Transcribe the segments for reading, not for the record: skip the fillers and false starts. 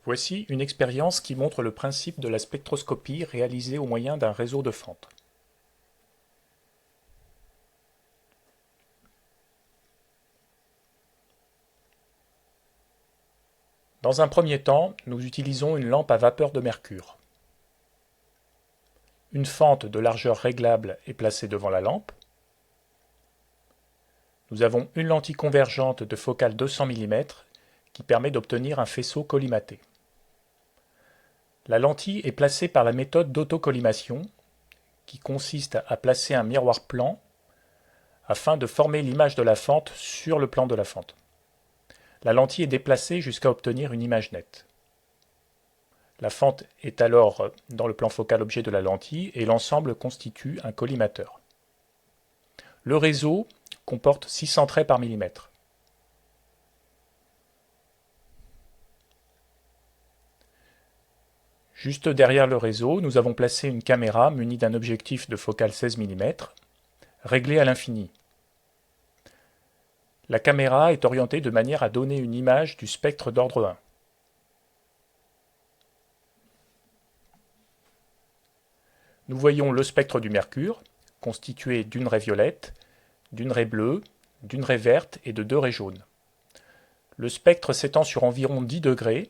Voici une expérience qui montre le principe de la spectroscopie réalisée au moyen d'un réseau de fentes. Dans un premier temps, nous utilisons une lampe à vapeur de mercure. Une fente de largeur réglable est placée devant la lampe. Nous avons une lentille convergente de focale 200 mm qui permet d'obtenir un faisceau collimaté. La lentille est placée par la méthode d'autocollimation, qui consiste à placer un miroir plan afin de former l'image de la fente sur le plan de la fente. La lentille est déplacée jusqu'à obtenir une image nette. La fente est alors dans le plan focal objet de la lentille et l'ensemble constitue un collimateur. Le réseau comporte 600 traits par millimètre. Juste derrière le réseau, nous avons placé une caméra munie d'un objectif de focale 16 mm, réglé à l'infini. La caméra est orientée de manière à donner une image du spectre d'ordre 1. Nous voyons le spectre du mercure, constitué d'une raie violette, d'une raie bleue, d'une raie verte et de deux raies jaunes. Le spectre s'étend sur environ 10 degrés,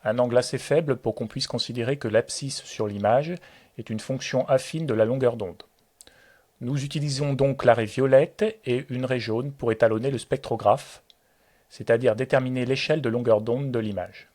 un angle assez faible pour qu'on puisse considérer que l'abscisse sur l'image est une fonction affine de la longueur d'onde. Nous utilisons donc la raie violette et une raie jaune pour étalonner le spectrographe, c'est-à-dire déterminer l'échelle de longueur d'onde de l'image.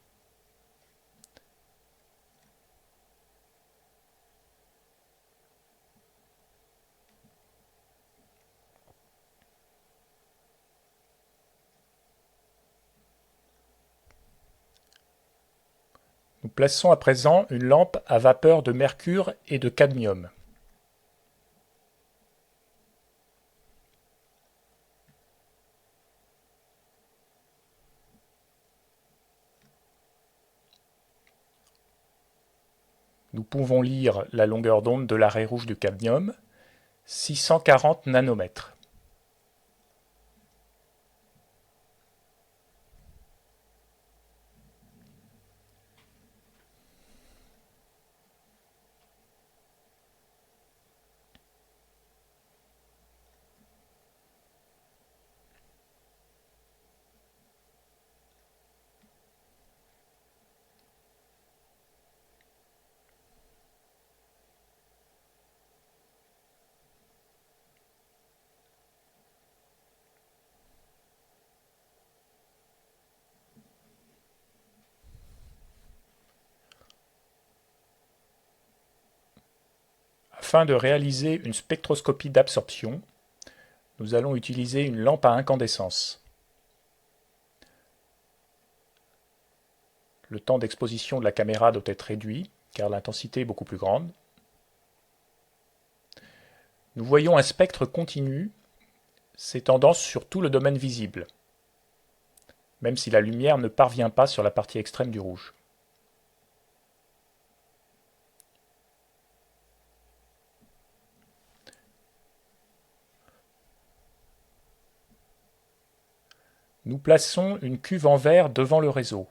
Nous plaçons à présent une lampe à vapeur de mercure et de cadmium. Nous pouvons lire la longueur d'onde de la raie rouge du cadmium, 640 nanomètres. Afin de réaliser une spectroscopie d'absorption, nous allons utiliser une lampe à incandescence. Le temps d'exposition de la caméra doit être réduit, car l'intensité est beaucoup plus grande. Nous voyons un spectre continu s'étendant sur tout le domaine visible, même si la lumière ne parvient pas sur la partie extrême du rouge. Nous plaçons une cuve en verre devant le réseau.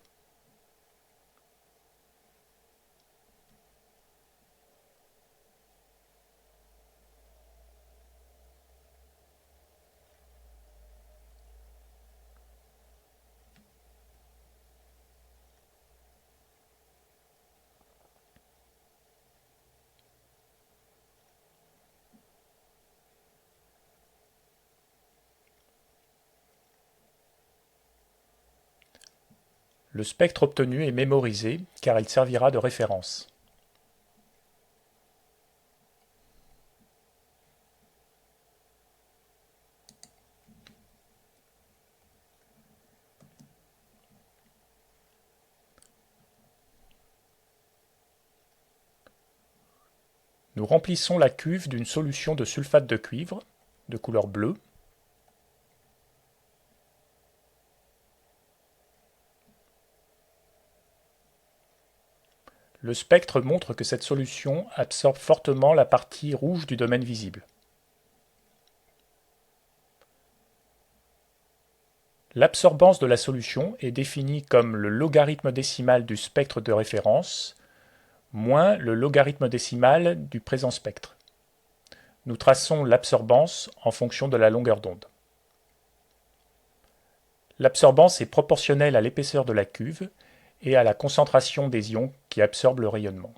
Le spectre obtenu est mémorisé car il servira de référence. Nous remplissons la cuve d'une solution de sulfate de cuivre, de couleur bleue. Le spectre montre que cette solution absorbe fortement la partie rouge du domaine visible. L'absorbance de la solution est définie comme le logarithme décimal du spectre de référence moins le logarithme décimal du présent spectre. Nous traçons l'absorbance en fonction de la longueur d'onde. L'absorbance est proportionnelle à l'épaisseur de la cuve et à la concentration des ions qui absorbent le rayonnement.